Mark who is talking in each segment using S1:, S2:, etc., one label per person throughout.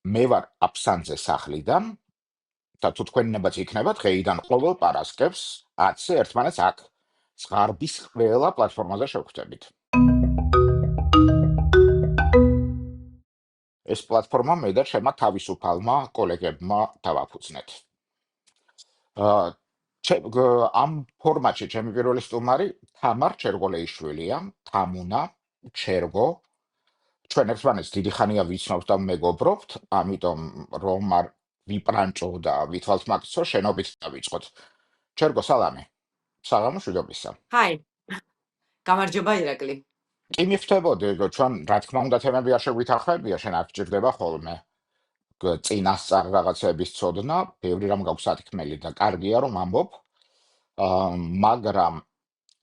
S1: მე ვარ აფსანძე სახლიდან და თუ თქვენი ნებაც იქნება დღეიდან ყოველ პარასკევს 10-ზე ერთმანეთს აქ ზღარბის ყველა პლატფორმაზე შევხვდებით. ეს პლატფორმა მე და ჩემმა თავისუფალმა კოლეგებმა დავაფუძნეთ. ამ ფორმატში ჩემი პირველი სტუმარი თამარ ჩერგოლეიშვილია, თამუნა, ჩერგო. ჩვენ ერთმანეთს დიდი ხანია ვიცნობთ და მეგობრობთ, ამიტომ რომ არ ვიპრანჭო და ვითვალთ მაგცო, შენობით დავიწყოთ. ჩერგო, სალამი. საღამო მშვიდობისა.
S2: ჰაი. გამარჯობა ირაკლი.
S1: კი მივხვდებოდი, ჩვენ რა თქმა უნდა თემები არ შეგვითარხებია, შენ არ გჭირდება ხოლმე. წინასწარ რაღაცების ცოდნა, ბევრი რამ გაქვს სათქმელი და კარგია რომ ამბობ. მაგრამ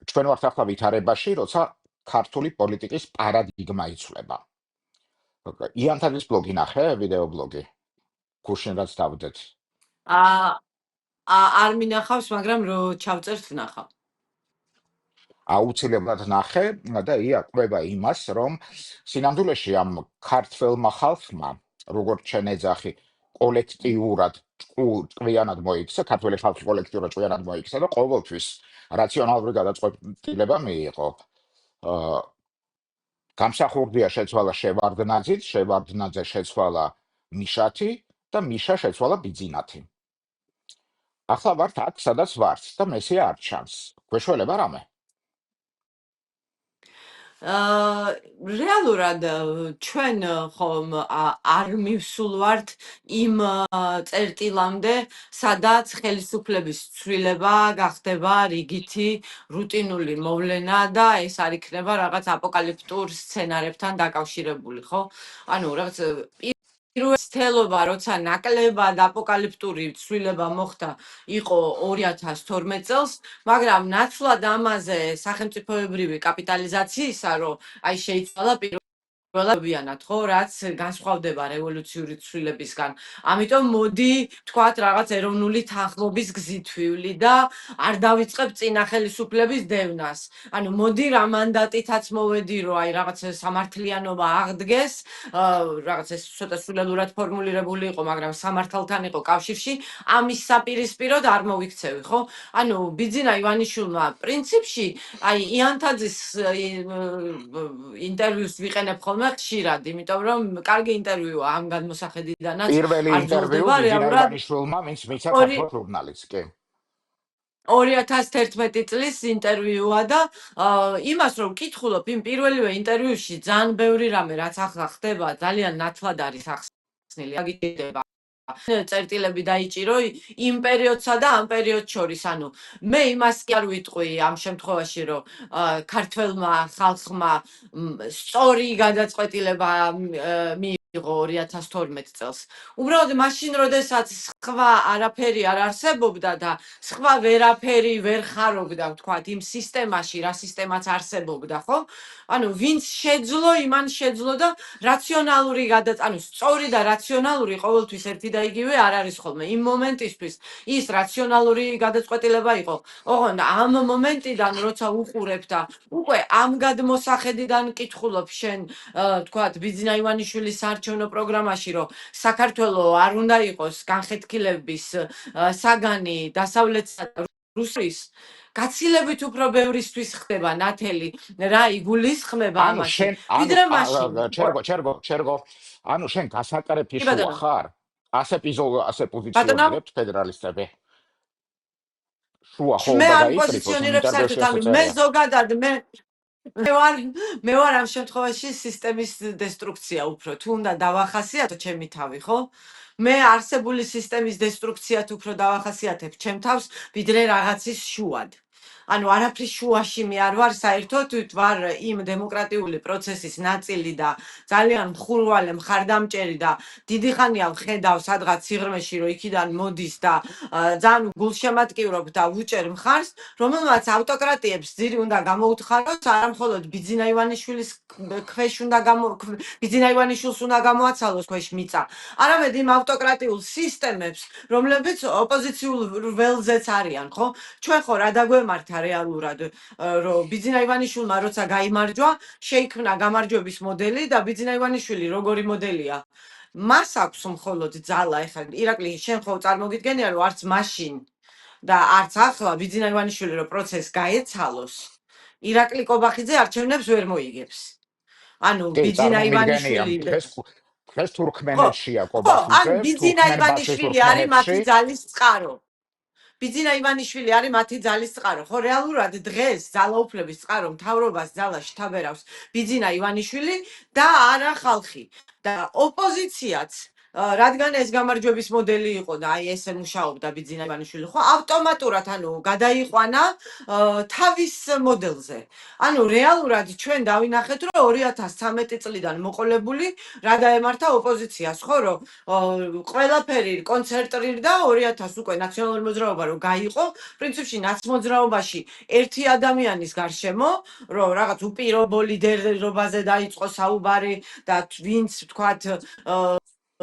S1: ჩვენ ვართ ახლა ვითარებაში, როცა ქართული პოლიტიკის პარადიგმა იცვლება. იანთაძის ბლოგი ნახე, ვიდეო ბლოგი. გუშინ რაც დავდეთ.
S2: არ მინახავს, მაგრამ რო ჩავწერთ ნახავ.
S1: აუცილებლად ნახე და ყვება იმას, რომ სინამდვილეში ამ ქართველმა ხალხმა, როგორც ჩვენ ეძახი, კოლექტიურად ჭკვიანად მოიქცა, ქართველი ხალხი კოლექტიურად ჭკვიანად მოიქცა და ყოველთვის რაციონალური გადაწყვეტილება მიიღო. გამსახურდია შეცვალა შევარდნაძით, შევარდნაძე შეცვალა მიშათი და მიშა შეცვალა ბიძინათი. ახლა ვართ აქ, სადაც ვართ და მესია არ ჩანს. გვეშველება რამე?
S2: რეალურად ჩვენ ხომ არ მივსულ ვართ იმ წერტილამდე, სადაც ხელისუფლების ცვლილება გახდება რიგითი რუტინული მოვლენა და ეს არ იქნება რაღაც აპოკალიფტურ სცენარებთან დაკავშირებული, ხო? ანუ რაღაც პირველთელობა, როცა ნაკლებად აპოკალიფტური ცვლილება მოხდა, იყო 2012 წელს, მაგრამ ნაცვლად ამაზე სახელმწიფოებრივი კაპიტალიზაციისა, რომ აი შეიცვალა პირველად, ხო, რაც განსხვავდება რევოლუციური ცვლილებისგან. ამიტომ მოდი, თქვათ, რაღაც ეროვნული თანხმობის გზით ვივლი და არ დავიწყებ წინა ხელისუფლების დევნას. ანუ მოდი რა მანდატითაც მოვედი, რომ აი რაღაც სამართლიანობა აღდგეს, რაღაც ეს ცოტა სულელურად ფორმულირებული იყო, მაგრამ სამართალთან იყო კავშირში, ამის საპირისპიროდ არ მოვიქცევი, ხო? ანუ ბიძინა ივანიშვილმა პრინციპში, აი იანთაძის ინტერვიუს ვიყენებ ხოლმე ხშირად, იმიტომ რომ კარგი ინტერვიუა ამ გადმოსახედიდანაც.
S1: პირველი ინტერვიუ ბიძინა ივანიშვილმა, ვინც მიცა ქართულ ჟურნალისტს, კი.
S2: 2011 წლის ინტერვიუა და იმას რომ ვკითხულობ იმ პირველივე ინტერვიუში ძალიან ბევრი რამე რაც ახლა ხდება ძალიან ნათლად არის ახსნილი. აგიჭირდება წერტილები დაიჭირო იმ პერიოდსა და ამ პერიოდს შორის. ანუ მე იმას კი არ ვიტყვი ამ შემთხვევაში, რომ ქართველმა ხალხმა სწორი გადაწყვეტილება მიიღო 2012 წელს. უბრალოდ მაშინ, როდესაც სხვა არაფერი არ არსებობდა და სხვა ვერაფერი ვერ ხარობდა, ვთქვათ, იმ სისტემაში, რა სისტემაც არსებობდა, ხო? ანუ ვინც შეძლო, იმან შეძლო და რაციონალური ანუ სწორი და რაციონალური ყოველთვის ერთი და იგივე არ არის ხოლმე. იმ მომენტისთვის ის რაციონალური გადაწყვეტილება იყო. ოღონდ ამ მომენტიდან, როცა უყურებ და უკვე ამ გადმოსახედიდან კითხულობ შენ, თქვათ, ბიძინა ივანიშვილის საარჩევნო პროგრამაში, რომ საქართველო არ უნდა იყოს განხეთქილების საგანი დასავლეთსა და რუსეთის, გაცილებით უფრო ბევრისთვის ხდება ნათელი რა იგულისხმება ამაში. ვიდრე მაშინ.
S1: ჩერგო, ანუ შენ გასაკრეფი შუა ხარ? ასე პოზიციონირებთ ფედერალისტები? შუა ხო
S2: მე არ პოზიციონირებ საერთოდ, ანუ მე ზოგადად მე ვარ ამ შემთხვევაში სისტემის დესტრუქცია უფრო. თუ უნდა დავახასიათო ჩემი თავი, ხო? მე არსებული სისტემის დესტრუქციათ უფრო დავახასიათებ ჩემ თავს, ვიდრე რაღაცის შუად. ანუ არაფრის შუაში მე არ ვარ, საერთოდ ვარ იმ დემოკრატიული პროცესის ნაწილი და ძალიან მხურვალე მხარდამჭერი და დიდი ხანია ვხედავ სადღაც სიღრმეში, რომ იქიდან მოდის და ძალიან გულშემატკივრობ და ვუჭერ მხარს, რომელმაც ავტოკრატიებს ძირი უნდა გამოუთხაროს, არა მხოლოდ ბიძინა ივანიშვილის ქვეშ ბიძინა ივანიშვილს უნდა გამოაცალოს ქვეშ მიწა, არამედ იმ ავტოკრატიულ სისტემებს, რომლებიც ოპოზიციურ ველზეც არიან, ხო? ჩვენ ხო რა დაგვემართა რეალურად, რომ ბიძინა ივანიშვილმა როცა გაიმარჯვა, შეიქმნა გამარჯვების მოდელი და ბიძინა ივანიშვილი როგორი მოდელია? მას აქვს მხოლოდ ძალა, ეხლა ირაკლი შენ ხო წარმოგიდგენია რომ არც მაშინ და არც ახლა ბიძინა ივანიშვილი რომ პროცესს გაეცალოს, ირაკლი კობახიძე არჩევნებს ვერ მოიგებს. ანუ
S1: კი,
S2: ბიძინა
S1: წარმომიდგენია,
S2: ივანიშვილი
S1: დღეს
S2: ხო,
S1: თურქმენეთშია
S2: ხო, ანუ
S1: კობახიძე,
S2: ბიძინა
S1: თურქმენბაშის
S2: ივანიშვილი არის
S1: თურქმენეთში.
S2: მათი ძალის წყარო. ბიძინა ივანიშვილი არის მათი ძალის წყარო. ხო, რეალურად დღეს ძალაუფლების წყარო მთავრობას ძალაში თაბერავს ბიძინა ივანიშვილი და არა ხალხი. და ოპოზიციაც რადგან ეს გამარჯვების მოდელი იყო და აი ესე მუშაობდა ბიძინა ივანიშვილი, ხო, ავტომატურად ანუ გადაიყვანა თავის მოდელზე. ანუ რეალურად ჩვენ დავინახეთ, რომ 2013 წლიდან მოყოლებული რა დაემართა ოპოზიციას, ხო, რომ ყველაფერი კონცენტრირდა 2000 უკვე ნაციონალური მოძრაობა რომ გაიყო, პრინციპში ნაცმოძრაობაში ერთი ადამიანის გარშემო, რომ რაღაც უპირობო ლიდერობაზე დაიწყო საუბარი და ვინც თქვათ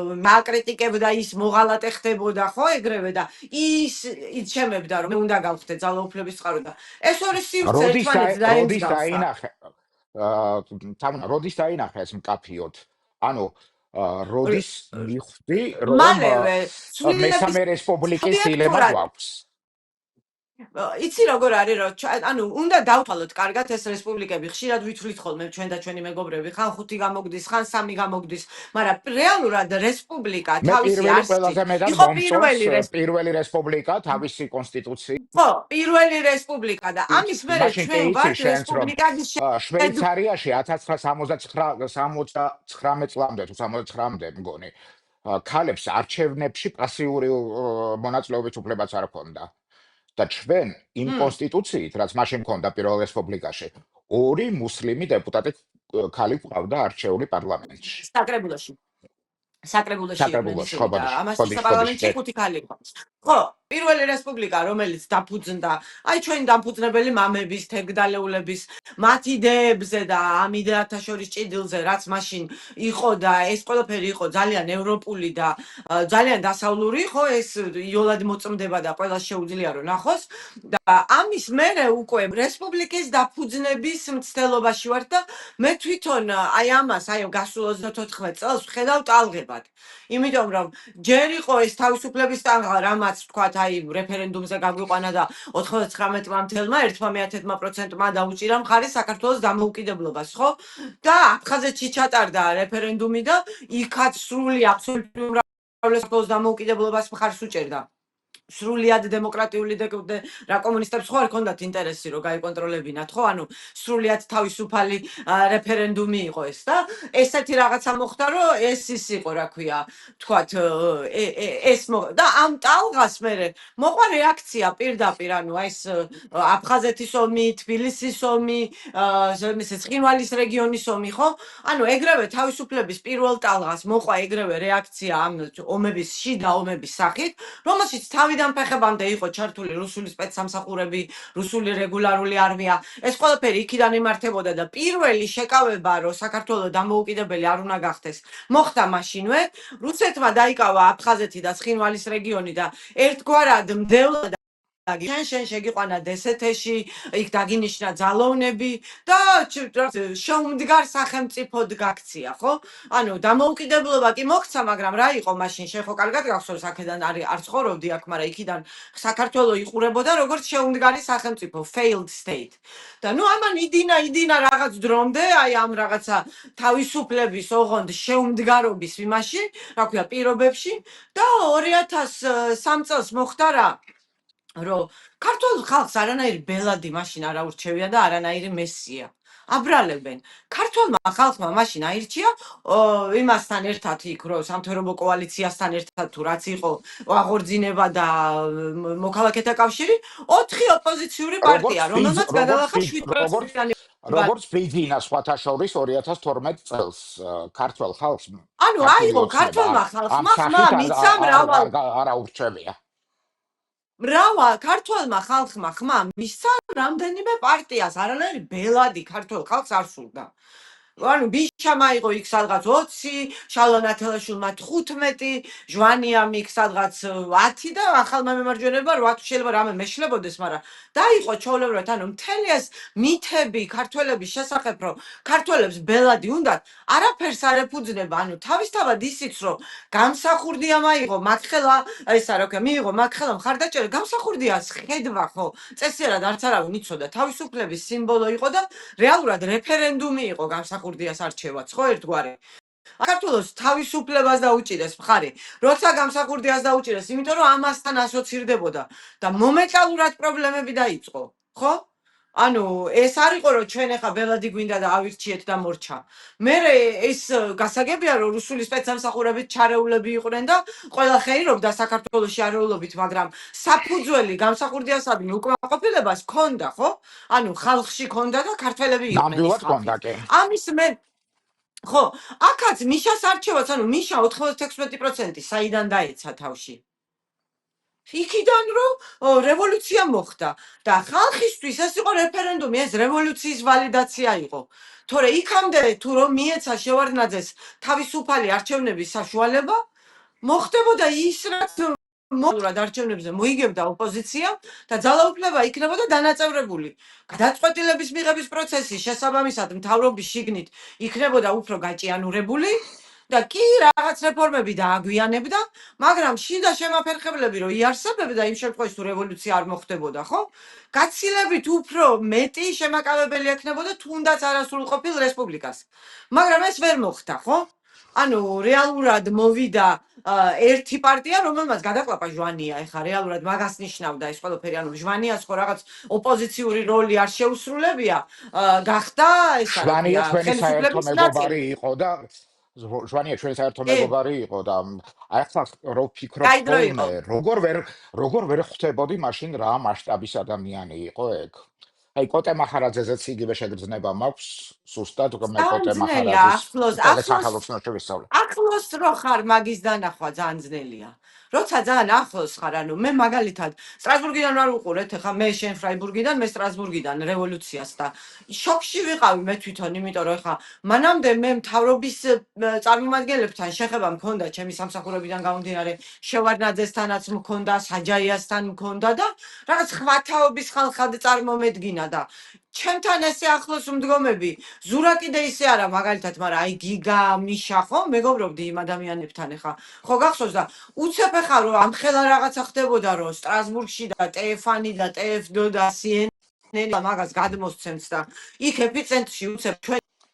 S2: მაკრიტიკებდა ის მოღალატე ხდებოდა ხო ეგრევე და ის იცემებდა რომ მე უნდა გავხდე ძალაუფლების წყარო და ეს ორი სივრცე ერთმანეთს დაემსგავსა.
S1: როდის დაინახე ეს მკაფიოდ? ანუ როდის მიხვდი რომ
S2: მალევე
S1: მესამე რესპუბლიკის დილემა გვაქვს?
S2: იცი როგორ არის რომ ანუ უნდა დავთვალოთ კარგად ეს რესპუბლიკები ხშირად ვითვლით ხოლმე ჩვენ და ჩვენი მეგობრები ხან 5 გამოგდის ხან 3 გამოგდის მაგრამ რეალურად რესპუბლიკა თავისი არსით იყო
S1: პირველი რესპუბლიკა თავისი კონსტიტუციით
S2: ხო პირველი რესპუბლიკა და ამის მერე ჩვენ ვართ რესპუბლიკების
S1: შვეიცარიაში 1979 წლამდე თუ 79-მდე მგონი ქალებს არჩევნებში პასიური მონაწილეობის უფლებაც არ ჰქონდა. და ჩვენ იმ კონსტიტუციით, რაც მაშინ ჰქონდა პირველ რესპუბლიკაში, 2 მუსლიმი დეპუტატი ქალი ყავდა არჩეული პარლამენტში. საკრებულოში ამას პარლამენტში 5 ქალი იყო. ხო, პირველი რესპუბლიკა, რომელიც დაფუძნდა, აი ჩვენი დამფუძნებელი მამების, თერგდალეულების, მათ იდეებზე და ამ იდეათა შორის ჭიდილზე, რაც მაშინ იყო და ეს ყველაფერი იყო ძალიან ევროპული და ძალიან დასავლური, ხო, ეს იოლად მოწმდება და ყველას შეუძლია რომ ნახოს და ამის მერე უკვე რესპუბლიკის დაფუძნების მცდელობაში ვარ და მე თვითონ აი ამას, აი გასულ 34 წელს ვხედავ ტალღებად. იმიტომ რომ ჯერ იყო ეს თავისუფლების ტალღა, რამაც თქვათ აი რეფერენდუმზე გაგვიყვანა და 99-მა მთელმა 1%-მა დაუჭირა მხარი საქართველოს დამოუკიდებლობას, ხო? და აფხაზეთში ჩატარდა რეფერენდუმი და იქაც სრული აბსოლუტური უმრავლესობის დამოუკიდებლობას მხარს უჭერდა. სრულიად დემოკრატიული რა კომუნისტებს ხო არ ქონდათ ინტერესი რომ გაიკონტროლებინათ ხო ანუ სრულიად თავისუფალი რეფერენდუმი იყო ეს და ესეთი რაღაცა მოხდა რომ ეს ის იყო რა ქვია თქვათ ეს და ამ ტალღას მე მოყვა რეაქცია პირდაპირ ანუ ეს აფხაზეთის ომი, თბილისის ომი, ცხინვალის რეგიონის ომი ხო ანუ ეგრევე თავისუფლების პირველ ტალღას მოყვა ეგრევე რეაქცია ამ ომების შიდა ომების სახით რომელშიც თავიდან ფეხებამდე იყო ჩართული რუსული სპეცსამსახურები, რუსული რეგულარული არმია. ეს ყველაფერი იქიდან იმართებოდა და პირველი შეკავება, რომ საქართველოს დამოუკიდებელი არ უნდა გახდეს, მოხდა მაშინვე. რუსეთმა დაიკავა აფხაზეთი და ცხინვალის რეგიონი და ერთგვარად მდევლად შენ შეგიყვანა დსთ-ში, იქ დაგინიშნა ძალოვნები და შეუმდგარ სახელმწიფოდ გაქცია, ხო? ანუ დამოუკიდებლობა კი მოხდა, მაგრამ რა იყო მაშინ? შენ ხო კარგად გახსოვს, აქედან არ ცხოვრობდი აქ, მაგრამ იქიდან საქართველოს იყურებოდა როგორც შეუმდგარი სახელმწიფო, failed state. და ნუ ამან იდინა რაღაც დრომდე, აი ამ რაღაცა თავისუფლების ოღონდ შეუმდგარობის იმაში, რა ქვია, პირობებში და 2003 წელს მოხდა რა რომ ქართულ ხალხს არანაირი ბელადი მაშინ არ აურჩევია და არანაირი მესია. აბრალებენ. ქართულმა ხალხმა მაშინ აირჩია იმასთან ერთად იქ რომ სამთავრობო კოალიციასთან ერთად თუ რაც იყო აღორძინება და მოქალაქეთა კავშირი 4 ოპოზიციური პარტია რომელსაც გადალახა 7%-იანი როგორც ბიძინა სხვათა შორის 2012 წელს ქართულ ხალხს
S2: ანუ აიღო ქართულმა ხალხმა ხმა მიცა
S1: არა ურჩევია
S2: ქართულმა ხალხმა ხმა მისცა რამდენიმე პარტიას, არანაირი ბელადი ქართულ ხალხს არ სურდა. ანუ ბიშა მაიღო იქ სადღაც 20, შალვა ნათელაშვილმა 15, ჟვანიამ იქ სადღაც 10 და ახალმა მემარჯვენეებმა 8 თუ შეიძლება რამე მეშლებოდეს, მაგრამ დაიყო ჩვეულებრივად, ანუ მთელი ეს მითები ქართველების შესახებ, რომ ქართველებს ბელადი უნდათ, არაფერს არ ეფუძნება, ანუ თავისთავად ისიც, რომ გამსახურდია მაიღო, მაგხელა, ესა რა ქვია, მიიღო მაგხელა მხარდაჭერა, გამსახურდია ხედვა, ხო? წესიერად არც არავინ იცოდა, თავისუფლების სიმბოლო იყო და რეალურად რეფერენდუმი იყო გამსახურდიას არჩევაც, ხო ერთგვარი. საქართველოს თავისუფლებას დაუჭირეს მხარი, როცა გამსახურდიას დაუჭირეს, იმიტომ რომ ამასთან ასოცირდებოდა და მომენტალურად პრობლემები დაიწყო, ხო? ანუ ეს არ იყო რომ ჩვენ ახლა ბელადი გვინდა და ავირჩიეთ და მორჩა. მე ეს გასაგებია რომ რუსული სპეცსამსახურებით ჩარეულები იყვნენ და ყველა ხეირობდა საქართველოში არეულობით, მაგრამ საფუძველი გამსახურდიასადმი უკმაყოფილებას ჰქონდა, ხო? ანუ ხალხში ჰქონდა და ქართველები იყვნენ ის
S1: ნამდვილად
S2: ხალხი.
S1: კონდა კი.
S2: ამის მე ხო, აქაც მიშას არჩევაც, ანუ მიშა 96% საიდან დაეცა თავში? იქიდან რომ რევოლუცია მოხდა და ხალხისთვის ეს იყო რეფერენდუმი, ეს რევოლუციის ვალიდაცია იყო. თორე იქამდე თუ რომ მიეცა შევარდნაძეს თავისუფალი არჩევნების საშუალება, მოხდებოდა ის, რაც მოლურად არჩევნებზე მოიგებდა ოპოზიცია და ძალაუფლება იქნებოდა დანაწევრებული. გადაწყვეტილების მიღების პროცესი შესაბამისად მთავრობის შიგნით იქნებოდა უფრო გაჭიანურებული და კი რაღაც რეფორმები დააგვიანებდა, მაგრამ შიდა შემაფერხებლები რო იარსებებდა იმ შემთხვევაში თუ რევოლუცია არ მოხდებოდა, ხო? გაცილებით უფრო მეტი შემაკავებელი ექნებოდა თუნდაც არასრულყოფილ რესპუბლიკას. მაგრამ ეს ვერ მოხდა, ხო? ანუ რეალურად მოვიდა ერთი პარტია, რომელმაც გადაყლაპა ჟვანია, ეხლა რეალურად მაგას ნიშნავდა ეს ყველაფერი, ანუ ჟვანიას ხო რაღაც ოპოზიციური როლი არ შეუსრულებია, გახდა ესა რა
S1: შვანია
S2: ქვია,
S1: ჩვენი საერთო
S2: ხელისუფლების
S1: მეგობარი
S2: ნაწილი.
S1: იყო და შვანია ჩვენი საერთო
S2: კი,
S1: მეგობარი იყო და ახლა რო ფიქრობ
S2: კაი დრო
S1: ხოლმე,
S2: იყო.
S1: როგორ ვერ ხვდებოდი მაშინ რა მასშტაბის ადამიანი იყო ეგ. აი კოტე მახარაძეზეც იგივე შეგრძნება მაქვს, სუსტად მე კოტე
S2: ძალიან
S1: მახარაძის
S2: ახლოს,
S1: უძველეს ახალოცნო შევისწავლე.
S2: ახლოს რო ხარ მაგის დანახვა ძალიან ძნელია. როცა ძალიან ახლოს ხარ, ანუ მე მაგალითად სტრასბურგიდან არ ვუყურეთ, ეხა მე შენ ფრაიბურგიდან, მე სტრასბურგიდან რევოლუციას და შოკში ვიყავი მე თვითონ, იმიტომ რომ ეხა მანამდე მე მთავრობის წარმომადგენლებთან შეხება მქონდა, ჩემი სამსახურებიდან გამომდინარე, შევარდნაძესთანაც მქონდა, საჯაიასთან მქონდა და რაღაც ხვათაობის ხალხად წარმომედგინა და ჩემთან ესე ახლოს მდგომები ზურა კიდე ისე არა მაგალითად, მაგრამ აი გიგა, მიშა ხო მეგობრობდი იმ ადამიანებთან ეხა. ხო გახსოვს და უცებ ეხა რომ ამხელა რაღაცა ხდებოდა რომ სტრასბურგში და TF-ანი და TF-დ და CNN და მაგას გადმოსცემს და იქ ეპიცენტრში უცებ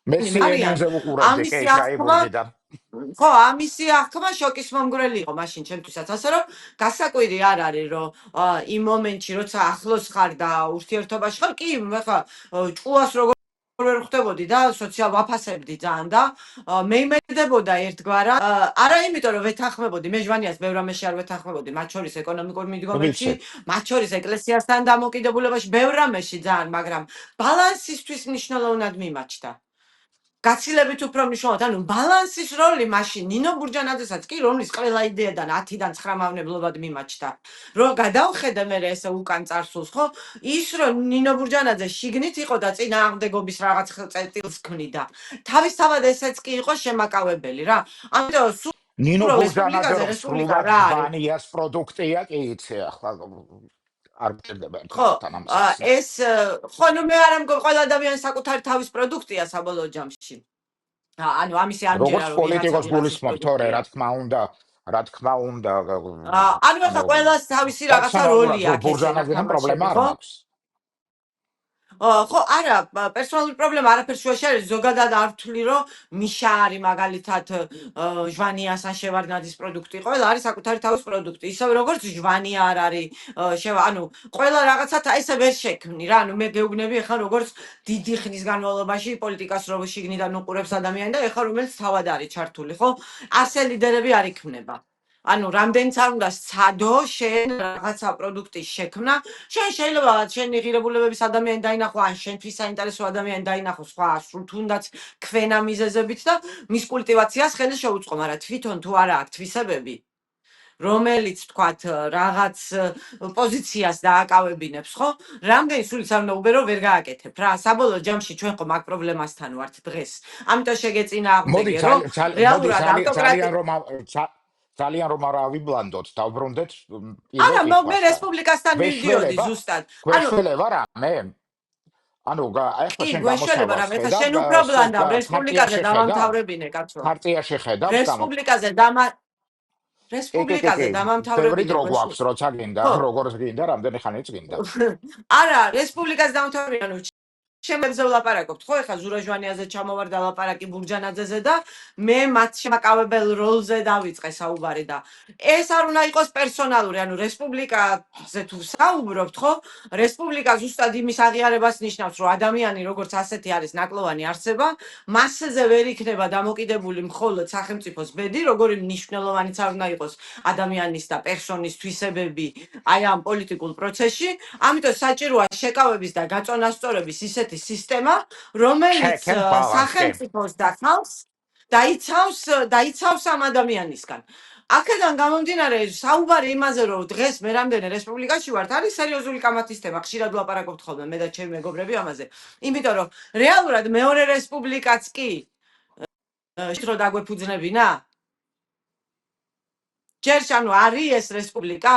S1: მე
S2: ჩვენი მარიან
S1: CNN-ზე ვუყურებდი კი
S2: ამისი აღქმა
S1: ფრაიბურგიდან.
S2: ხო, ამისი აღქმა შოკის მომგვრელი იყო მაშინ ჩემთვისაც, ასე რომ გასაკვირი არ არის რომ იმ მომენტში როცა ახლოს ხარ და ურთიერთობაში ხარ, კი ეხა ჭუას როგორ ვერ ხვდებოდი და სოციალ ვაფასებდი ძალიან და მე იმედებოდა ერთგვარად, არა იმიტომ რომ ვეთანხმებოდი, მე ჟვანიას ბევრ რამეში არ ვეთანხმებოდი, მათ შორის ეკონომიკურ მიდგომებში,
S1: ვიცი.
S2: მათ შორის ეკლესიასთან დამოკიდებულებაში, ბევრ რამეში ძალიან, მაგრამ ბალანსისთვის მნიშვნელოვნად მიმაჩნდა. გაცილებით უფრო მნიშვნელოვანი, ანუ ბალანსის როლი მაშინ ნინო ბურჯანაძესაც კი, რომლის ყველა იდეიდან 10-დან 9 მავნებლობად მიმაჩნდა. რომ გადავხედე მე ესე უკან წარსულს, ხო? ის რომ ნინო ბურჯანაძე შიგნით იყო და წინააღმდეგობის რაღაც წერტილს ქმნიდა. თავისთავად ესეც კი იყო შემაკავებელი რა. ამიტომ
S1: ნინო
S2: სულ
S1: ბურჯანაძე
S2: რესპუბლიკაზე
S1: რომ
S2: რესპუბლიკა
S1: სრულად
S2: რა არის?
S1: ჟვანიას პროდუქტია კი იცი ახლა არ მჭირდება
S2: ხო,
S1: ერთმანეთთან ამ სახლს.
S2: ეს ხო ნუ მე არ ამგონი ყველა ადამიანის საკუთარი თავის პროდუქტია საბოლოო ჯამში. ანუ ამისი არ
S1: როგორც
S2: მჯერა რომ
S1: პოლიტიკოს
S2: ვიღაცის
S1: გულისხმობ, თორე
S2: პროდუქტია.
S1: რა თქმა უნდა,
S2: ანუ ეხლა ყველას თავისი რაღაცა როლი აქვს ესე
S1: ბურჯანაძესთან პრობლემა
S2: ნათამაშები,
S1: არ
S2: ხო?
S1: მაქვს.
S2: ხო, არა, პერსონალური პრობლემა არაფერს შუაში არ არის, ზოგადად არ ვთვლი, რომ მიშა არის მაგალითად ჟვანიას ან შევარდნაძის პროდუქტი, ყველა არის საკუთარი თავის პროდუქტი. ისევე როგორც ჟვანია არ არის, ანუ ყველა რაღაცა ესე ვერ შექმნი რა, ანუ მე გეუბნები ეხლა როგორც დიდი ხნის განმავლობაში პოლიტიკას რო შიგნიდან უყურებს ადამიანი და ეხლა რომელიც თავად არის ჩართული, ხო? ასე ლიდერები არ იქმნება. ანუ რამდენიც არ უნდა სცადო შენ რაღაცა პროდუქტის შექმნა, შენ შეიძლება შენი ღირებულებების ადამიანი დაინახო, ან შენთვის საინტერესო ადამიანი დაინახო სხვა თუნდაც ქვენა მიზეზებით და მის კულტივაციას ხელი შეუწყო, მაგრამ თვითონ თუ არა აქვს თვისებები, რომელიც თქვათ რაღაც პოზიციას დააკავებინებს, ხო? რამდენი სულიც არ უნდა უბერო ვერ გააკეთებ რა. საბოლოო ჯამში ჩვენ ხომ აქ პრობლემასთან ვართ დღეს. ამიტომ
S1: მოდი
S2: შეგეწინააღმდეგე, რომ რეალურად ავტოკრატია
S1: ძალიან რომ არ ავიბლანდოთ, დავბრუნდეთ
S2: არა,
S1: პირველ
S2: მე
S1: კითხვასთან.
S2: რესპუბლიკასთან მივდიოდი ზუსტად. ანუ
S1: გვეშველება რა მე? ანუ ახლა
S2: კი,
S1: შენ
S2: გვეშველება რა,
S1: გამოსავალს
S2: მე
S1: ხედავ,
S2: შენ უფრო ბლანდავ,
S1: ხარტია
S2: რესპუბლიკაზე
S1: შეხედავ?
S2: დამამთავრებინე კაცო.
S1: ხარტია შეხედავ?
S2: რესპუბლიკაზე
S1: კი. ბევრი
S2: დამამთავრებინე
S1: დრო
S2: გვეშველება.
S1: გვაქვს, როცა გინდა,
S2: ხო.
S1: როგორც გინდა, რამდენი ხანიც გინდა.
S2: არა, რესპუბლიკას დამთავრებინე, ანუ შემებზე ვლაპარაკობთ, ხო? ეხლა ზურაჟვანიაზე ჩამოვარ დალაპარაკი ბურჯანაძეზე და მე მათ შემაკავებელ როლზე დავიწყე საუბარი და ეს არ უნდა იყოს პერსონალური, ანუ რესპუბლიკაზე თუ საუბრობთ, ხო? რესპუბლიკა ზუსტად იმის აღიარებას ნიშნავს, რომ ადამიანი როგორც ასეთი არის ნაკლოვანი არსება, მასზე ვერ იქნება დამოკიდებული მხოლოდ სახელმწიფოს ბედი, როგორი მნიშვნელოვანიც არ უნდა იყოს ადამიანის და პერსონის თვისებები აი ამ პოლიტიკურ პროცესში, ამიტომ საჭიროა შეკავების და გაწონასწორების ისეთი სისტემა, რომელიც სახელმწიფოს და ხალხს დაიცავს ამ ადამიანისგან. აქედან გამომდინარე, საუბარი იმაზე, რომ დღეს მე რამდენი რესპუბლიკაში ვართ, არის სერიოზული კამათის თემა. ხშირად ვლაპარაკობთ ხოლმე მე და ჩემი მეგობრები ამაზე. იმიტომ რომ რეალურად მეორე რესპუბლიკაც კი შრო დაგვეფუძნებინა? ჯერ ანუ არის ეს რესპუბლიკა,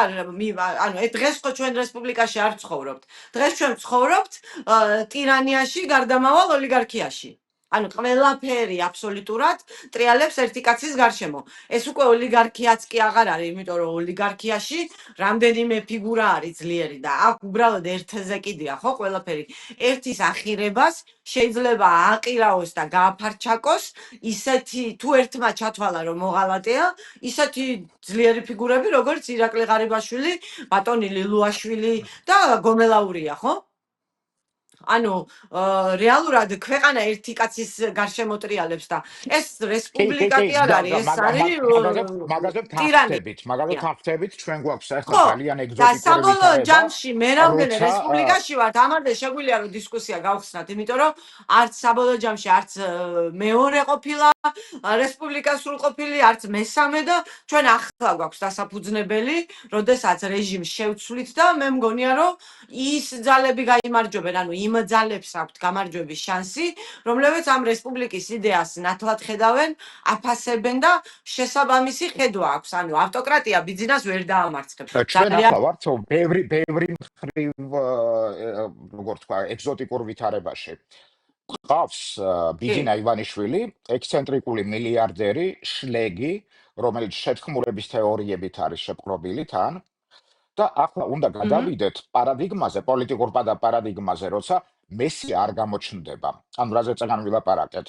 S2: ანუ დღეს ხო ჩვენ რესპუბლიკაში არ ცხოვრობთ. დღეს ჩვენ ცხოვრობთ ტირანიაში, გარდამავალ ოლიგარქიაში. ანუ ყველაფერი აბსოლუტურად ტრიალებს ერთი კაცის გარშემო. ეს უკვე ოლიგარქიაც კი აღარ არის, იმიტომ რომ ოლიგარქიაში რამდენიმე ფიგურა არის ძლიერი და აქ უბრალოდ ერთზე კიდია, ხო, ყველაფერი. ერთის ახირებას შეიძლება ააყირაოს და გააფარჩაკოს, ისეთი თუ ერთმა ჩათვალა რომ მოღალატეა, ისეთი ძლიერი ფიგურები, როგორც ირაკლი ღარიბაშვილი, ბატონი ლილუაშვილი და გომელაურია, ხო? ანუ რეალურად ქვეყანა ერთი კაცის გარშემო ტრიალებს და ეს რესპუბლიკა კი არ არის, ეს არის
S1: მაგაზე თანხმდებით, ჩვენ გვაქვს ახლა ძალიან
S2: და
S1: ეგზოტიკური
S2: საბოლოო
S1: ვითარება.
S2: ჯამში მე რამდენი რესპუბლიკაში ვართ, ამაზე შეგვიძლია რომ დისკუსია გავხსნათ, იმიტომ რომ არც საბოლოო ჯამში არც მეორე ყოფილა რესპუბლიკა სრულყოფილი, არც მესამე და ჩვენ ახლა გვაქვს დასაფუძნებელი, როდესაც რეჟიმს შევცვლით და მე მგონია რომ ის ძალები გაიმარჯვებენ, ანუ იმ ძალებს აქვთ გამარჯვების შანსი, რომლებიც ამ რესპუბლიკის იდეას ნათლად ხედავენ, აფასებენ და შესაბამისი ხედვა აქვს. ანუ ავტოკრატია ბიძინას ვერ დაამარცხებს.
S1: ჩვენ ახლა ვართ ბევრი მხრივ როგორ თქვა, ეგზოტიკურ ვითარებაში. ყავს ბიძინა ივანიშვილი, ექსცენტრიკული მილიარდერი, შლეგი, რომელიც შეთქმულების თეორიებით არის შეპყრობილი თან. და ახლა უნდა გადავიდეთ პარადიგმაზე, პოლიტიკურ პარადიგმაზე, როცა მესი არ გამოჩნდება. ანუ რაზე წეგან ვილაპარაკეთ,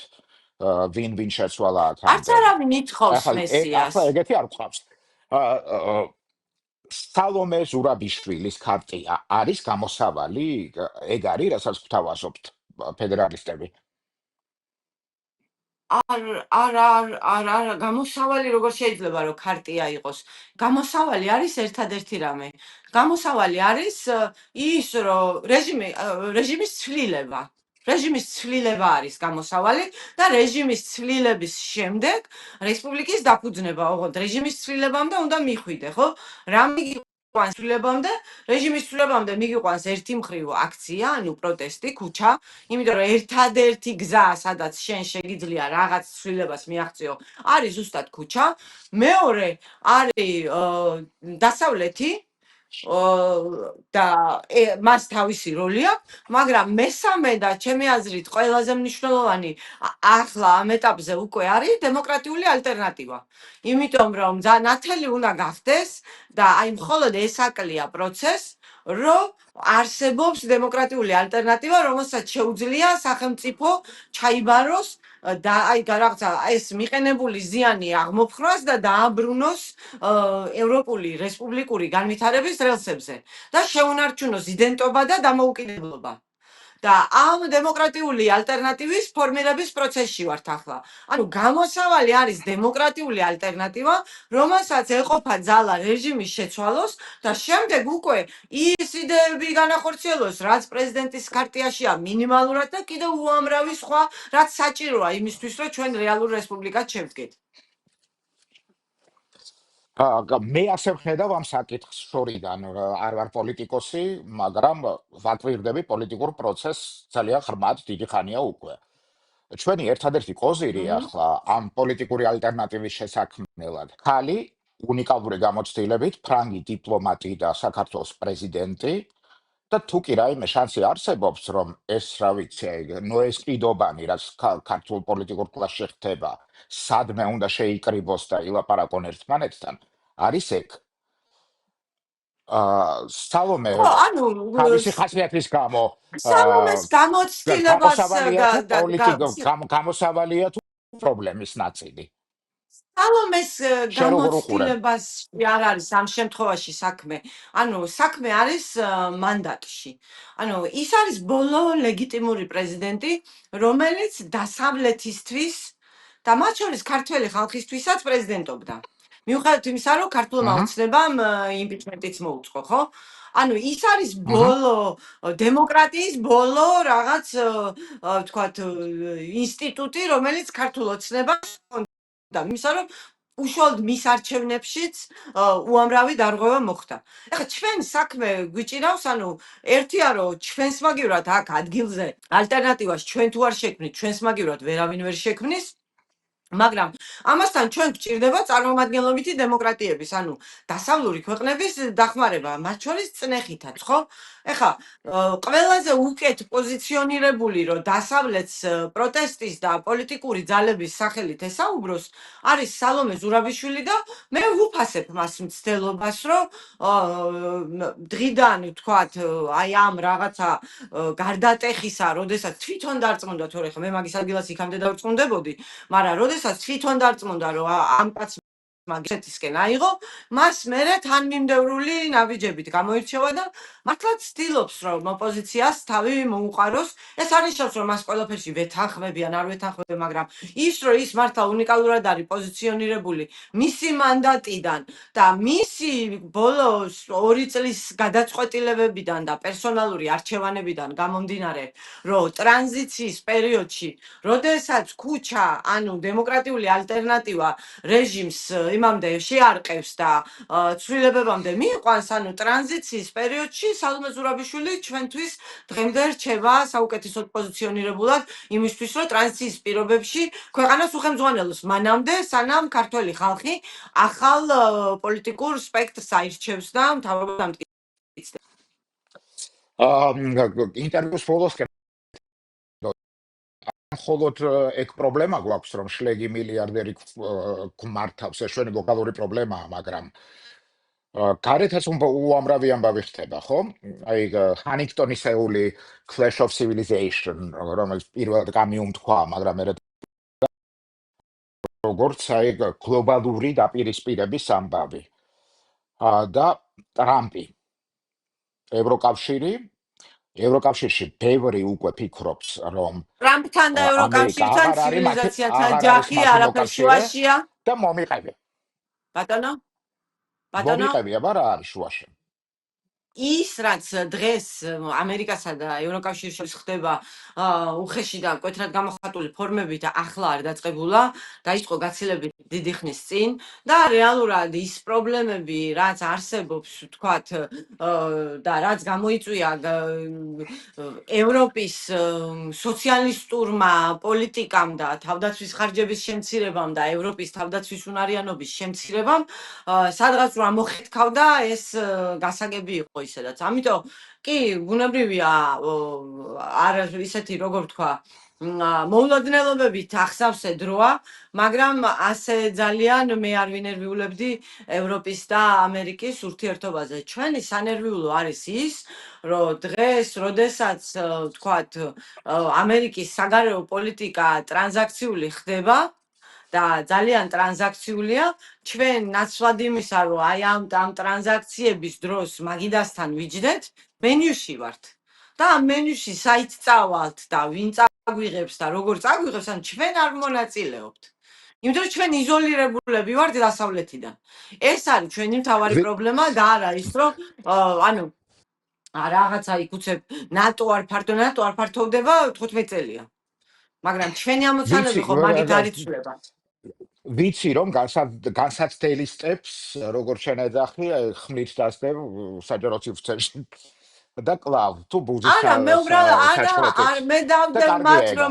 S1: ვინ შეცვალა თან.
S2: არც არავინ ითხოვს მესიას.
S1: ახლა ეგეთი არ გვყავს. სალომე ზურაბიშვილის ქარტია არის გამოსავალი? ეგ არის, რასაც გვთავაზობთ ფედერალისტები? არ გამოსავალი როგორ შეიძლება რომ ქარტია იყოს? გამოსავალი არის ერთადერთი რამე. გამოსავალი არის ის რომ რეჟიმის ცვლილება. რეჟიმის ცვლილება არის გამოსავალი და რეჟიმის ცვლილების შემდეგ რესპუბლიკის დაფუძნება, ოღონდ რეჟიმის ცვლილებამდე უნდა მიხვიდე, ხო? რა მიგიყვანს ცვლილებამდე? რეჟიმის ცვლილებამდე მიგიყვანს ერთი მხრივ აქცია, ანუ პროტესტი, ქუჩა, იმიტომ რომ ერთადერთი გზა, სადაც შენ შეგიძლია რაღაც ცვლილებას მიაღწიო, არის ზუსტად ქუჩა. მეორე არის დასავლეთი და მას თავისი როლი აქვს, მაგრამ მესამე და ჩემი აზრით ყველაზე მნიშვნელოვანი ახლა ამ ეტაპზე უკვე არის დემოკრატიული ალტერნატივა. იმიტომ რომ ნათელი უნდა გახდეს და აი მხოლოდ ეს აკლია პროცესს, რომ არსებობს დემოკრატიული ალტერნატივა, რომელსაც შეუძლია სახელმწიფო ჩაიბაროს და აი რაღაცა ეს მიყენებული ზიანი აღმოფხვრას და დააბრუნოს ევროპული რესპუბლიკური განვითარების რელსებზე და შეუნარჩუნოს იდენტობა და დამოუკიდებლობა. და ამ დემოკრატიული ალტერნატივის ფორმირების პროცესში ვართ ახლა. ანუ გამოსავალი არის დემოკრატიული ალტერნატივა, რომელსაც ეყოფა ძალა რეჟიმის შეცვალოს და შემდეგ უკვე ის იდეები განახორციელოს, რაც პრეზიდენტის ქარტიაშია მინიმალურად და კიდევ უამრავი სხვა, რაც საჭიროა იმისთვის, რომ ჩვენ რეალურ რესპუბლიკად შევდგეთ. მე ასე ვხედავ ამ საკითხს შორიდან, არ ვარ პოლიტიკოსი, მაგრამ ვაკვირდები პოლიტიკურ პროცესს ძალიან ღრმად დიდი ხანია უკვე. ჩვენი ერთადერთი კოზირი
S2: მმ.
S1: ახლა ამ პოლიტიკური ალტერნატივის შესაქმნელად ხალი უნიკალური გამოცდილებით ფრანგი დიპლომატი და საქართველოს პრეზიდენტი და თუ კი რაიმე შანსი არსებობს რომ ეს რა ვიცი ნოეს ყიდობანი რაც ქართულ პოლიტიკურ კლასში ხდება სადმე უნდა შეიკრიბოს და ილაპარაკონ ერთმანეთთან არის ეგ სალომე
S2: ხო, ანუ
S1: თავისი ხასიათის გამო
S2: სალომეს გამოცდილებას
S1: გამოსავალია თუ გამოსავალია თუ პრობლემის ნაწილი
S2: სალომეს
S1: შენ როგორ უყურებ
S2: გამოცდილებას არ არის ამ შემთხვევაში საქმე. ანუ საქმე არის მანდატში. ანუ ის არის ბოლო ლეგიტიმური პრეზიდენტი, რომელიც დასავლეთისთვის და მათ შორის ქართველი ხალხისთვისაც პრეზიდენტობდა. მიუხედავად იმისა, რომ ქართულმა
S1: აჰა
S2: ოცნებამ იმპიჩმენტიც მოუწყო, ხო? ანუ ის არის
S1: აჰა
S2: ბოლო დემოკრატიის ბოლო რაღაც ვთქვათ ინსტიტუტი, რომელიც ქართულ ოცნებას და იმისა, რომ უშუალოდ მის არჩევნებშიც უამრავი დარღვევა მოხდა. ეხლა ჩვენ საქმე გვიჭირავს, ანუ ერთია რომ ჩვენს მაგივრად აქ ადგილზე ალტერნატივას ჩვენ თუ არ შექმნით, ჩვენს მაგივრად ვერავინ ვერ შექმნის, მაგრამ ამასთან ჩვენ გვჭირდება წარმომადგენლობითი დემოკრატიების, ანუ დასავლური ქვეყნების დახმარება, მათ შორის წნეხითაც, ხო? ეხლა ყველაზე უკეთ პოზიციონირებული, რომ დასავლეთს პროტესტის და პოლიტიკური ძალების სახელით ესაუბროს, არის სალომე ზურაბიშვილი და მე ვუფასებ მას მცდელობას, რომ დღიდან ვთქვათ, აი ამ რაღაცა გარდატეხისა, როდესაც თვითონ დარწმუნდა, თორე ხა მე მაგის ადგილას იქამდე დავწმუნდებოდი, მაგრამ როდესაც თვითონ დარწმუნდა, რომ ამ კაცს მაგისეთისკენ აიღო, მას მერე თანმიმდევრული ნაბიჯებით გამოირჩევა და მართლაც ცდილობს, რომ ოპოზიციას თავი მოუყაროს. ეს არ ნიშნავს, რომ მას ყველაფერში ვეთანხმები ან არ ვეთანხმები, მაგრამ ის, რომ ის მართლა უნიკალურად არის პოზიციონირებული მისი მანდატიდან და მისი ბოლოს 2 წლის გადაწყვეტილებებიდან და პერსონალური არჩევანებიდან გამომდინარე, რომ ტრანზიციის პერიოდში, როდესაც ქუჩა, ანუ დემოკრატიული ალტერნატივა რეჟიმს იმამდე შეარყევს და ცვლილებებამდე მიიყვანს, ანუ ტრანზიციის პერიოდში სალომე ზურაბიშვილი ჩვენთვის დღემდე რჩება საუკეთესოდ პოზიციონირებულად იმისთვის, რომ ტრანზიციის პირობებში ქვეყანას უხელმძღვანელოს მანამდე, სანამ ქართველი ხალხი ახალ პოლიტიკურ სპექტრს აირჩევს და მთავრობა დამტკიცდება.
S1: ინტერვიუს ბოლოსკენ მხოლოდ ეგ პრობლემა გვაქვს, რომ შლეგი მილიარდერი გმართავს, ეს ჩვენი ლოკალური პრობლემაა, მაგრამ გარეთაც უამრავი ამბავი ხდება, ხო? აი ჰანინგტონისეული Clash of Civilization, რომელიც პირველად გამიუმთქვა, მაგრამ მე როგორც აი გლობალური დაპირისპირების ამბავი. და ტრამპი, ევროკავშირში ბევრი უკვე ფიქრობს, რომ
S2: ტრამპთან და
S1: ამერიკა
S2: ევროკავშირთან
S1: აღარ არის მათი
S2: ცივილიზაციათა
S1: აღარ არის
S2: ჯახი
S1: მათი
S2: არაფერ
S1: მოკავშირე
S2: შუაშია.
S1: და მომიყევი.
S2: ბატონო?
S1: მომიყევი, აბა რა არის შუაში?
S2: ის რაც დღეს ამერიკასა და ევროკავშირის შორის ხდება უხეში და მკვეთრად გამოხატული ფორმებით ახლა არ დაწყებულა, დაიწყო გაცილებით დიდი ხნის წინ და რეალურად ის პრობლემები, რაც არსებობს, ვთქვათ, და რაც გამოიწვია ევროპის სოციალისტურმა პოლიტიკამ და თავდაცვის ხარჯების შემცირებამ და ევროპის თავდაცვის უნარიანობის შემცირებამ, სადღაც რა მოხეთქავდა ეს გასაგები იყო ისედაც. ამიტომ კი, ბუნებრივია არ ისეთი როგორ ვთქვა, მოულოდნელობებით ახსავსე დროა, მაგრამ ასე ძალიან მე არ ვინერვიულებდი ევროპის და ამერიკის ურთიერთობაზე. ჩვენი სანერვიულო არის ის, რომ დღეს, როდესაც ვთქვათ, ამერიკის საგარეო პოლიტიკა ტრანზაქციული ხდება და ძალიან ტრანზაქციულია, ჩვენ ნაცვლად იმისა, რომ აი ამ ტრანზაქციების დროს მაგიდასთან ვიჯდეთ, მენიუში ვართ. და ამ მენიუში საით წავალთ და ვინ წაგვიღებს და როგორ წაგვიღებს, ან ჩვენ არ მონაწილეობთ. იმიტომ რომ ჩვენ იზოლირებულები ვართ დასავლეთიდან. ეს არის ჩვენი მთავარი პრობლემა და არა ის, რომ ანუ რაღაცა იქ უცებ ნატო არ ფართოვდება 15 წელია. მაგრამ ჩვენი ამოცანები ხო მაგით არ იცვლება.
S1: ვიცი რომ განსაცდელი სტეპს როგორც შენ ეძახი ხმლით დასდებ საჯარო ციფრებში და კლავ თუ ბუზის
S2: არა, მე უბრალოდ
S1: საჭრეტით
S2: მე
S1: და
S2: დავდებ
S1: კარგია
S2: მათ,
S1: ეგა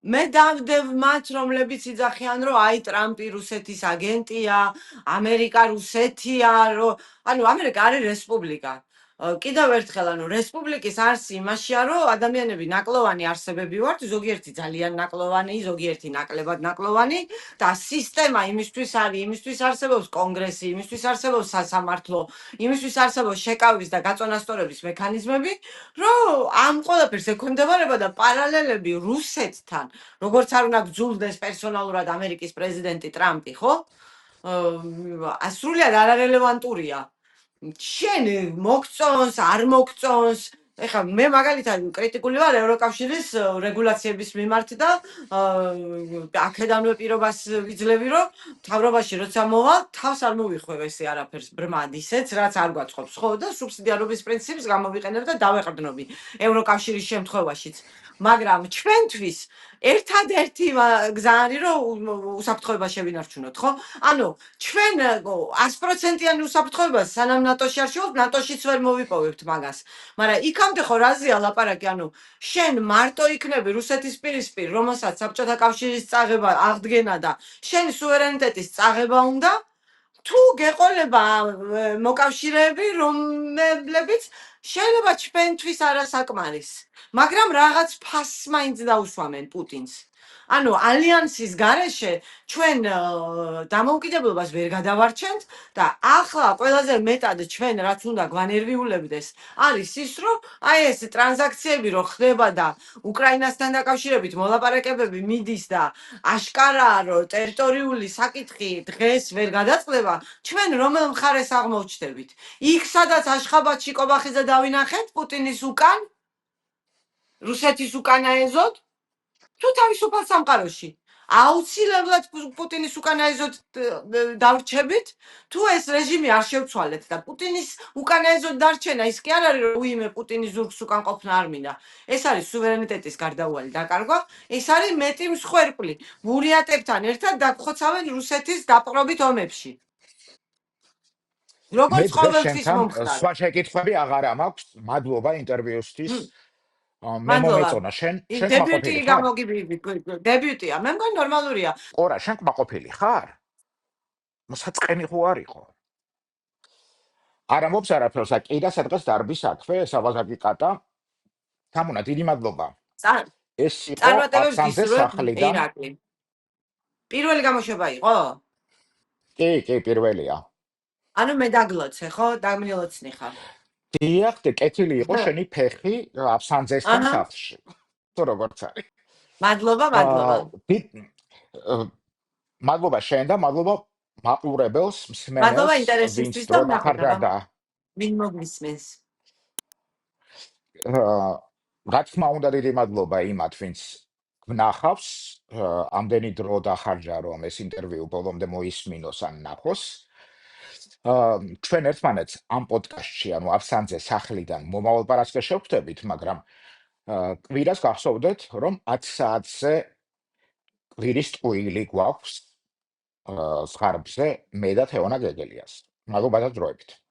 S2: მე დავდებ მათ, რომლებიც იძახიან, რომ აი ტრამპი რუსეთის აგენტია, ამერიკა რუსეთია, ანუ ამერიკა არის რესპუბლიკა. კიდევ ერთხელ, ანუ რესპუბლიკის არსი იმაშია, რომ ადამიანები ნაკლოვანი არსებები ვართ, ზოგიერთი ძალიან ნაკლოვანი, ზოგიერთი ნაკლებად ნაკლოვანი და სისტემა იმისთვის არის, იმისთვის არსებობს კონგრესი, იმისთვის არსებობს სასამართლო, იმისთვის არსებობს შეკავების და გაწონასწორების მექანიზმები, რომ ამ ყველაფერს ექვემდებარება და პარალელები რუსეთთან, როგორც არ უნდა გძულდეს პერსონალურად ამერიკის პრეზიდენტი ტრამპი, ხო? სრულიად არარელევანტურია. შენ მოგწონს, არ მოგწონს. ეხლა მე მაგალითად კრიტიკული ვარ ევროკავშირის რეგულაციების მიმართ და აქედანვე პირობას ვიძლევი, რომ მთავრობაში როცა მოვალ, თავს არ მოვიხვევ ესე არაფერს ბრმად ისეც, რაც არ გვაწყობს, ხო? და სუბსიდიარობის პრინციპს გამოვიყენებ და დავეყრდნობი ევროკავშირის შემთხვევაშიც. მაგრამ ჩვენთვის ერთადერთი გზა არის, რომ უსაფრთხოება შევინარჩუნოთ, ხო? ანუ ჩვენ 100%-იანი უსაფრთხოება სანამ ნატოში არ შევხვდით, ნატოშიც ვერ მოვიპოვებთ მაგას. მაგრამ იქამდე ხო რაზეა ლაპარაკი, ანუ შენ მარტო იქნები რუსეთის პირისპირ, რომელსაც საბჭოთა კავშირის წაღება აღდგენა და შენი სუვერენიტეტის წაღება უნდა, თუ გეყოლება მოკავშირეები, რომლებიც შეიძლება ჩვენთვის არასაკმარის, მაგრამ რაღაც ფასს მაინც დაუსვამენ პუტინს. ანუ ალიანსის გარეშე ჩვენ დამოუკიდებლობას ვერ გადავარჩენთ და ახლა ყველაზე მეტად ჩვენ რაც უნდა გვანერვიულებდეს არის ის, რომ აი ეს ტრანზაქციები რო ხდება და უკრაინასთან დაკავშირებით მოლაპარაკებები მიდის და აშკარაა, რომ ტერიტორიული საკითხი დღეს ვერ გადაწყდება, ჩვენ რომელ მხარეს აღმოჩნდებით? იქ სადაც აშხაბადში კობახიძე დავინახეთ პუტინის უკან, რუსეთის უკანაეზოდ, თუ თავისუფალ სამყაროში. აუცილებლად პუტინის უკანაეზოდ დავრჩებით, თუ ეს რეჟიმი არ შევცვალეთ და პუტინის უკანაეზოდ დარჩენა ის კი არ არის, რომ უიმე პუტინის ზურგს უკან ყოფნა არ მინდა. ეს არის სუვერენიტეტის გარდაუვალი დაკარგვა, ეს არის მეტი მსხვერპლი. ბურიატებთან ერთად დაგხოცავენ რუსეთის დაპყრობით ომებში.
S1: მე
S2: როგორც
S1: დღეს
S2: ყოველთვის
S1: შენთან
S2: მომხდარ.
S1: სხვა შეკითხვები აღარ მაქვს მადლობა ინტერვიუსთვის მე
S2: მადლობა.
S1: მომეწონა შენ
S2: დებიუტი
S1: კმაყოფილი ხარ
S2: დებიუტია, მე მგონი ნორმალურია.
S1: ყორა შენ კმაყოფილი ხარ მოსაწყენი ხო არ იყო არ ამბობს არაფერს და კიდე სადღაც დარბის აქვე საბაზაკი კატა თამუნა დიდი მადლობა ეს იყო
S2: წარმატებებს
S1: აფსანძეს
S2: გისურვებ,
S1: სახლიდან
S2: ირაკლი. პირველი გამოშვება იყო?
S1: კი პირველია
S2: ანუ მე დაგლოცე, ხო? დამილოცნი ხარ.
S1: დიახ და კეთილი იყო შენი ფეხი აფსანძესთან სახლში თუ როგორც არის
S2: მადლობა
S1: მადლობა შენ და მადლობა მაყურებელს მსმენელს
S2: მადლობა ინტერესისთვის და
S1: დახარჯა
S2: ვინ მოგისმენს
S1: რა თქმა უნდა დიდი მადლობა იმათ ვინც ვნახავს ამდენი დრო დახარჯა რომ ეს ინტერვიუ ბოლომდე მოისმინოს ან ნახოს ჩვენ ერთმანეთს ამ პოდკასტში ანუ აფსანძე სახლიდან მომავალ პარასკევს შევხვდებით მაგრამ კვირას გახსოვდეთ რომ 10 საათზე კვირის ტყუილი გვაქვს სხარბზე მე და თეონა გეგელიას მადლობა და დროებით